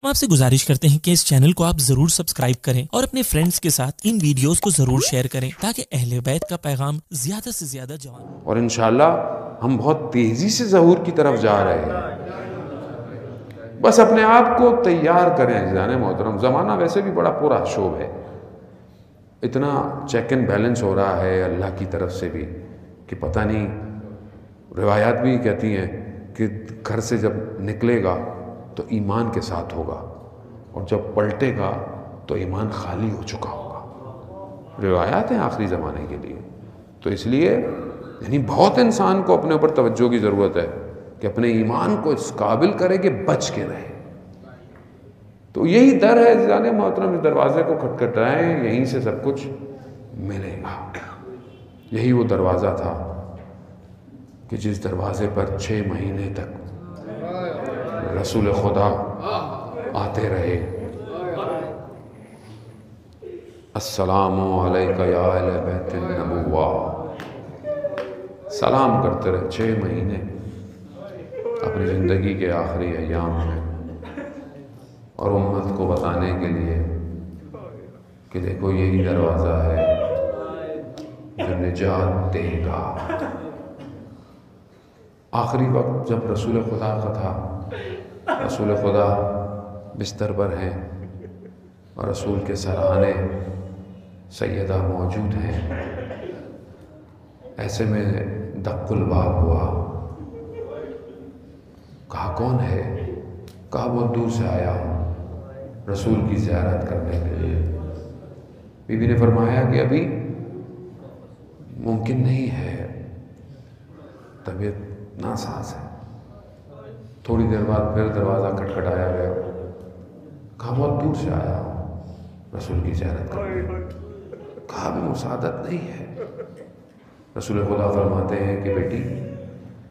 ہم آپ سے گزارش کرتے ہیں کہ اس چینل کو آپ ضرور سبسکرائب کریں اور اپنے فرینڈز کے ساتھ ان ویڈیوز کو ضرور شیئر کریں تاکہ اہل بیت کا پیغام زیادہ سے زیادہ جوان. اور انشاءاللہ ہم بہت تیزی سے ظہور کی طرف جا رہے ہیں. بس اپنے آپ کو تیار کریں عزیزان محترم. زمانہ ویسے بھی بڑا پورا شوب ہے، اتنا چیک اینڈ بیلنس ہو رہا ہے اللہ کی طرف سے بھی کہ پتہ نہیں. روایات بھی کہتی ہیں کہ گھر سے جب نکلے گا تو ایمان کے ساتھ ہوگا اور جب پلٹے گا تو ایمان خالی ہو چکا ہوگا. روایات ہیں آخری زمانے کے لیے. تو اس لیے یعنی بہت انسان کو اپنے اوپر توجہ کی ضرورت ہے کہ اپنے ایمان کو اس قابل کرے کہ بچ کے رہے. تو یہی در ہے عزیزان محترم. اس دروازے کو کھٹکھٹائیں، یہیں سے سب کچھ ملے گا. یہی وہ دروازہ تھا کہ جس دروازے پر 6 مہینے تک رسول خدا آتے رہے. السلام علیکہ یا اہل بیت النبوہ، سلام کرتے رہے 6 مہینے اپنی زندگی کے آخری ایام میں، اور امت کو بتانے کے لیے کہ دیکھو یہی دروازہ ہے جو نجات دے گا. آخری وقت جب رسول خدا کا تھا، رسول خدا بستر پر ہیں اور رسول کے سرحانے سیدہ موجود ہیں. ایسے میں دق الباب ہوا. کہا کون ہے؟ کہا بہت دور سے آیا ہوں رسول کی زیارت کرنے کے لیے. بی بی نے فرمایا کہ ابھی ممکن نہیں ہے، طبیعت ناساز ہے. تھوڑی دیر بعد پھر دروازہ کھٹکھٹایا گیا. کہا بہت دور سے آیا ہوں رسول کی زیارت کرنے. کہا بھی مساعدت نہیں ہے. رسول خدا فرماتے ہیں کہ بیٹی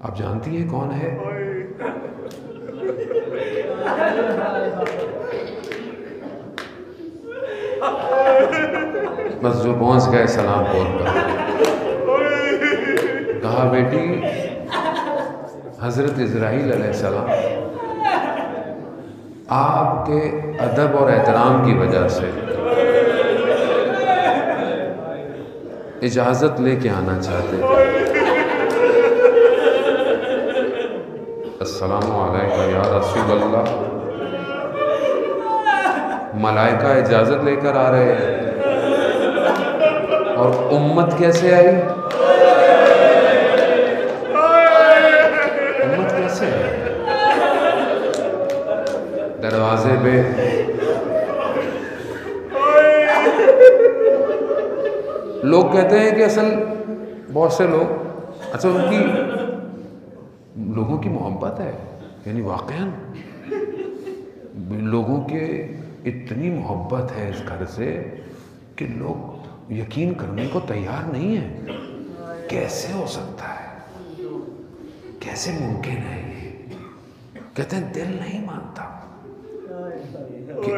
آپ جانتی ہیں کون ہے؟ بس جو پہنچ گئے سلام پور پر. کہا بیٹی حضرت اسرائیل علیہ السلام آپ کے ادب اور احترام کی وجہ سے اجازت لے کے آنا چاہتے تھے. السلام علیکم یا رسول اللہ. ملائکہ اجازت لے کر آ رہے ہیں اور امت کیسے آئی؟ امت کیسے آئی؟ دروازے پہ لوگ کہتے ہیں کہ اصل بہت سے لوگ اصل ان کی لوگوں کی محبت ہے. یعنی واقعاً لوگوں کے اتنی محبت ہے اس گھر سے کہ لوگ یقین کرنے کو تیار نہیں ہیں. کیسے ہو سکتا ہے؟ کیسے ممکن ہے یہ؟ کہتے ہیں دل نہیں مانتا کہ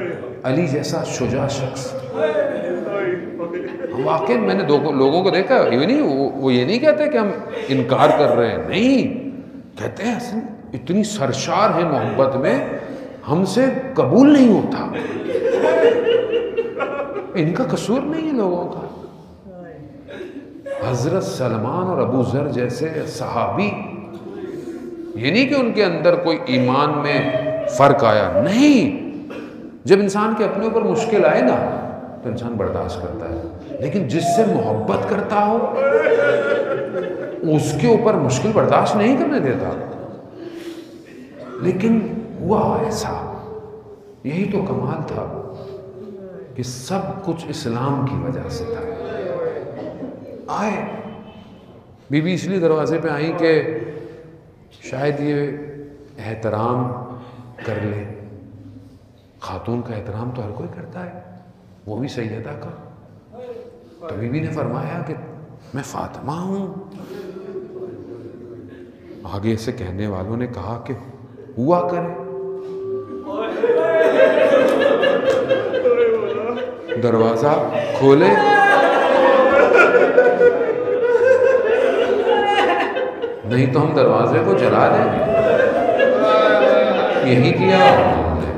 علی جیسا شجاع شخص. واقعی میں نے لوگوں کو دیکھا، وہ یہ نہیں کہتے کہ ہم انکار کر رہے ہیں، نہیں کہتے ہیں اصل اتنی سرشار ہے محبت میں ہم سے قبول نہیں ہوتا. ان کا قصور نہیں ہے لوگوں کا. حضرت سلمان اور ابو ذر جیسے صحابی، یہ نہیں کہ ان کے اندر کوئی ایمان میں فرق آیا، نہیں. جب انسان کے اپنے اوپر مشکل آئے نا تو انسان برداشت کرتا ہے، لیکن جس سے محبت کرتا ہو اس کے اوپر مشکل برداشت نہیں کرنے دیتا. لیکن ہوا ایسا، یہی تو کمال تھا کہ سب کچھ اسلام کی وجہ سے تھا. آئے بی بی اس لیے دروازے پہ آئیں کہ شاید یہ احترام کر لے. خاتون کا احترام تو ہر کوئی کرتا ہے، وہ بھی سیدہ کا. تو بی بی نے فرمایا کہ میں فاطمہ ہوں. آگے سے کہنے والوں نے کہا کہ ہوا کرے. دروازہ کھولے، نہیں تو ہم دروازے کو جلا دیں گے. یہی کیا انہوں نے.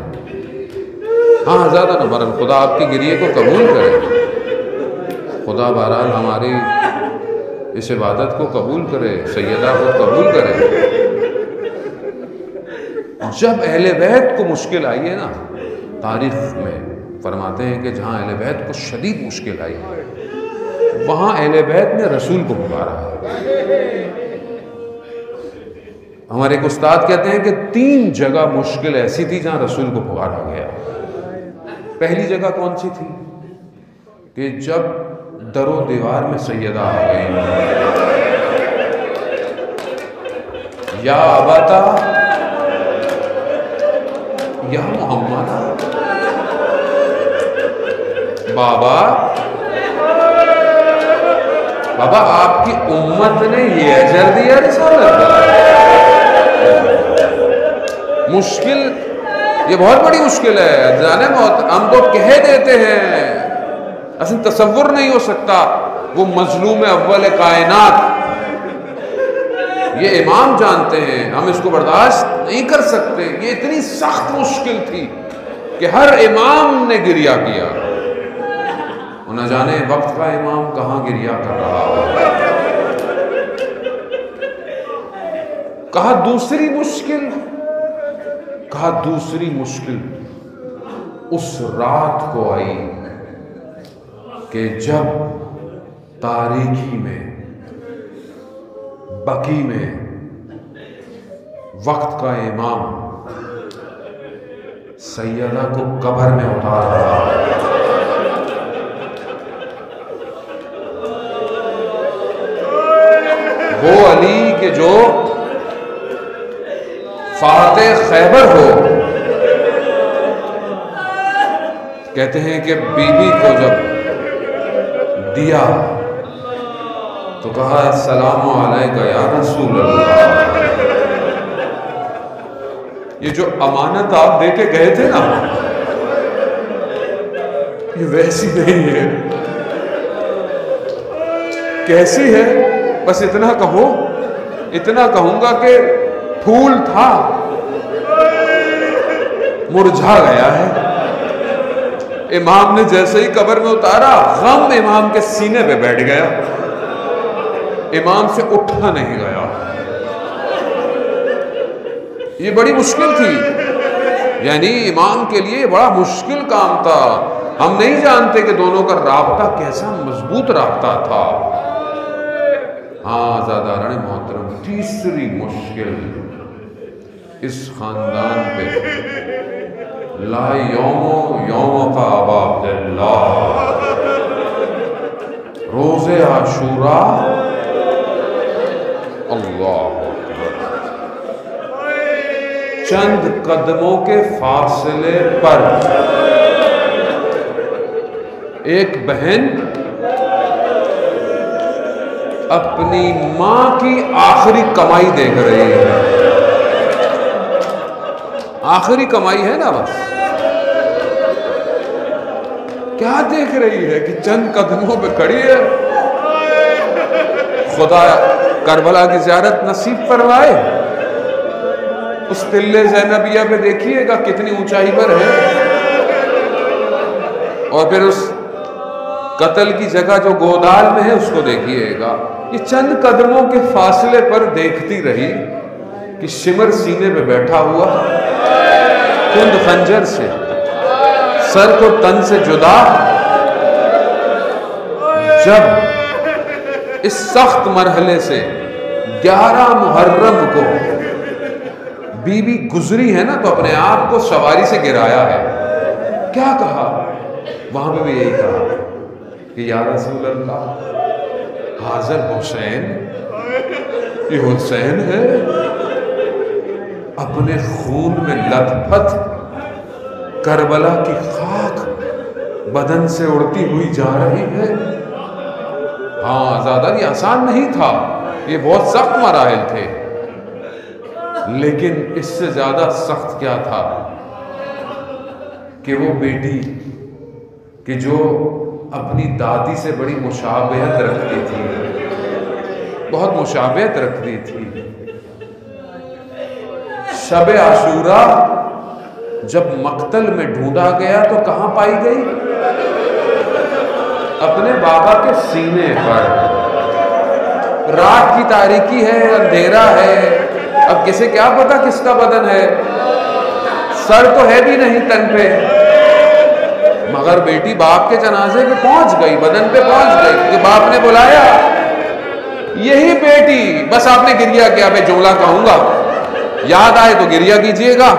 ہاں زیادہ نہ مرن، خدا آپ کی گریے کو قبول کرے، خدا بہرحال ہماری اس عبادت کو قبول کرے، سیدہ کو قبول کرے۔ جب اہل بیت کو مشکل آئی ہے نا، تاریخ میں فرماتے ہیں کہ جہاں اہل بیت کو شدید مشکل آئی وہاں اہل بیت نے رسول کو پکارا ہے۔ ہمارے ایک استاد کہتے ہیں کہ 3 جگہ مشکل ایسی تھی جہاں رسول کو پکارا گیا۔ پہلی جگہ کون سی تھی؟ کہ جب در و دیوار میں سیدہ آ گئی، یا اباتا یا محمد، بابا آپ کی امت نے یہ اجر دیا رسالت کا۔ مشکل، یہ بہت بڑی مشکل ہے، جانے ہم تو کہہ دیتے ہیں، اصل تصور نہیں ہو سکتا وہ مظلوم اول کائنات، یہ امام جانتے ہیں، ہم اس کو برداشت نہیں کر سکتے۔ یہ اتنی سخت مشکل تھی کہ ہر امام نے گریہ کیا، نہ جانے وقت کا امام کہاں گریہ کر رہا ہو۔ کہا دوسری مشکل اس رات کو آئی کہ جب تاریکی میں، بقی میں وقت کا امام سیدہ کو قبر میں اتار رہا، وہ علی کہ جو فاتح خیبر ہو، کہتے ہیں کہ بی بی کو جب دیا تو کہا السلام علیکہ یا رسول اللہ۔ یہ جو امانت آپ دے کے گئے تھے نا، یہ ویسی نہیں ہے۔ کیسی ہے؟ بس اتنا کہو، اتنا کہوں گا کہ پھول تھا مرجھا گیا ہے۔ امام نے جیسے ہی قبر میں اتارا، غم امام کے سینے پہ بیٹھ گیا، امام سے اٹھا نہیں گیا۔ یہ بڑی مشکل تھی، یعنی امام کے لیے بڑا مشکل کام تھا۔ ہم نہیں جانتے کہ دونوں کا رابطہ کیسا مضبوط رابطہ تھا۔ ہاں زاداران محترم، تیسری مشکل اس خاندان پہ، لا یوم کا ابا عبداللہ، روز عاشوراء، اللہ چند قدموں کے فاصلے پر ایک بہن اپنی ماں کی آخری کمائی دیکھ رہی ہے۔ آخری کمائی ہے نا، بس کیا دیکھ رہی ہے کہ چند قدموں پہ کھڑی ہے۔ خدا کربلا کی زیارت نصیب فرمائے۔ اس قلعہ زینبیہ پہ دیکھیے گا کتنی اونچائی پر ہے، اور پھر اس قتل کی جگہ جو گودال میں ہے اس کو دیکھیے گا۔ یہ چند قدموں کے فاصلے پر دیکھتی رہی کہ شمر سینے پہ بیٹھا ہوا، کند خنجر سے سر کو تن سے جدا۔ جب اس سخت مرحلے سے 11 محرم کو بی بی گزری ہے نا، تو اپنے آپ کو سواری سے گرایا ہے۔ کیا کہا؟ وہاں پہ بھی یہی کہا کہ یا رسول اللہ، حاضر حسین، یہ حسین ہے، اپنے خون میں لت پت کربلا کی خاک بدن سے اڑتی ہوئی جا رہی ہے۔ ہاں زیادہ یہ آسان نہیں تھا، یہ بہت سخت مراحل تھے، لیکن اس سے زیادہ سخت کیا تھا کہ وہ بیٹی کہ جو اپنی دادی سے بڑی مشابہت رکھتی تھی، بہت مشابہت رکھتی تھی، شب عاشوراء جب مقتل میں ڈھونڈا گیا تو کہاں پائی گئی؟ اپنے بابا کے سینے پر۔ رات کی تاریکی ہے، اندھیرا ہے، اب کسے کیا پتا کس کا بدن ہے؟ سر تو ہے بھی نہیں تن پہ، مگر بیٹی باپ کے جنازے پہ پہنچ گئی، بدن پہ پہنچ گئی، کیونکہ باپ نے بلایا۔ یہی بیٹی، بس آپ نے گریہ کیا، میں جملہ کہوں گا، یاد آئے تو گریہ کیجئے گا،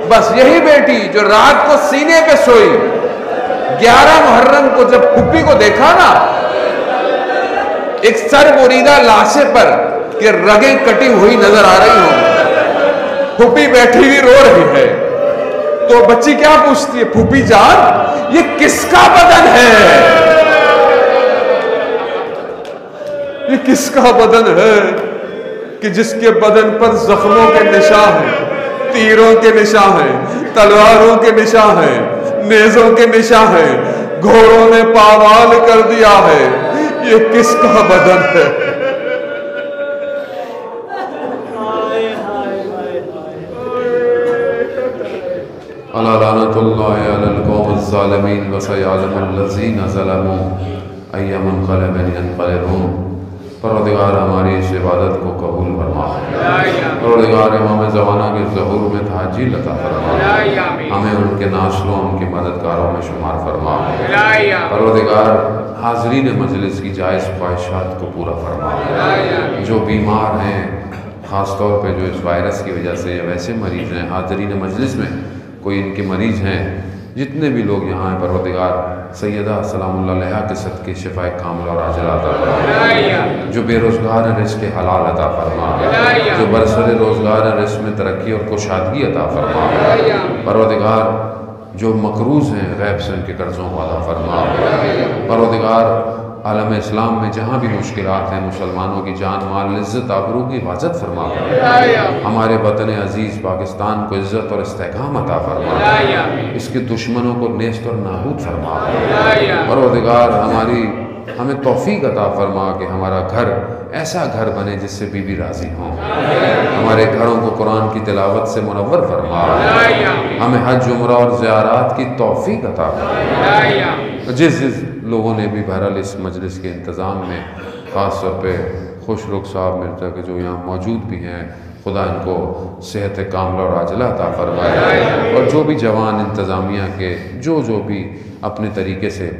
بس یہی بیٹی جو رات کو سینے پہ سوئی، 11 محرم کو جب پھپھی کو دیکھا نا، ایک سر بریدہ لاشے پر کہ رگیں کٹی ہوئی نظر آ رہی ہوں، پھپھی بیٹھی ہوئی رو رہی ہے، تو بچی کیا پوچھتی ہے؟ پھپھی جان یہ کس کا بدن ہے؟ یہ کس کا بدن ہے کہ جس کے بدن پر زخموں کے نشان ہیں، تیروں کے نشان ہیں، تلواروں کے نشان ہیں، نیزوں کے نشان ہیں، گھوڑوں نے پامال کر دیا ہے، یہ کس کا بدن ہے؟ الا لعنۃ اللہ علی القوم الظالمین وسیعلم الذین ظلموا ای منقلب ینقلبون۔ پروردگار ہماری اس عبادت کو قبول فرما، پروردگار امام زمانہ کے ظہور میں تعجیل عطا فرما، ہمیں ان کے ناصروں ان کے مددگاروں میں شمار فرما، پروردگار حاضرین مجلس کی جائز خواہشات کو پورا فرما، جو بیمار ہیں خاص طور پہ جو اس وائرس کی وجہ سے یا ویسے مریض ہیں، حاضرین مجلس میں کوئی ان کے مریض ہیں، جتنے بھی لوگ یہاں ہیں، پروردگار سیدہ سلام اللہ علیہا کے صدقے شفاء کاملہ اور عاجلہ عطا فرما، جو بے روزگار ہیں رزق حلال عطا فرما، جو برسر روزگار ہیں رزق میں ترقی اور کشادگی عطا فرما، پروردگار جو مقروض ہیں غیب سے ان کے قرضوں کو ادا فرما، پروردگار عالم اسلام میں جہاں بھی مشکلات ہیں مسلمانوں کی جان مال عزت آبرو کی حفاظت فرما، ہمارے وطن عزیز پاکستان کو عزت اور استحکام عطا فرما، اس کے دشمنوں کو نیست اور نابود فرما، پروردگار ہمیں توفیق عطا فرما کہ ہمارا گھر ایسا گھر بنے جس سے بیوی راضی ہوں، ہمارے گھروں کو قرآن کی تلاوت سے منور فرما، ہمیں حج عمرہ اور زیارات کی توفیق عطا فرما۔ جس لوگوں نے بھی بہرحال اس مجلس کے انتظام میں خاص طور پہ خوش رخ صاحب مرزا کے جو یہاں موجود بھی ہیں، خدا ان کو صحت کاملہ اور عاجلہ عطا فرمائے، اور جو بھی جوان انتظامیہ کے جو بھی اپنے طریقے سے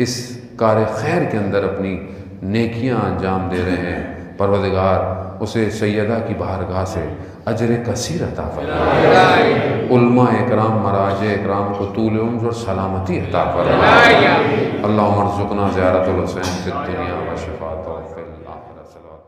اس کار خیر کے اندر اپنی نیکیاں انجام دے رہے ہیں، پروردگار اسے سیدہ کی بارگاہ سے اجر کثیر عطا فرمائے، علماء اکرام مراجع اکرام کو طول عمر اور سلامتی عطا فرمائے۔ اللہم ارزقنا زیارت الحسین فی الدنیا و شفاعتہ فی الآخرہ۔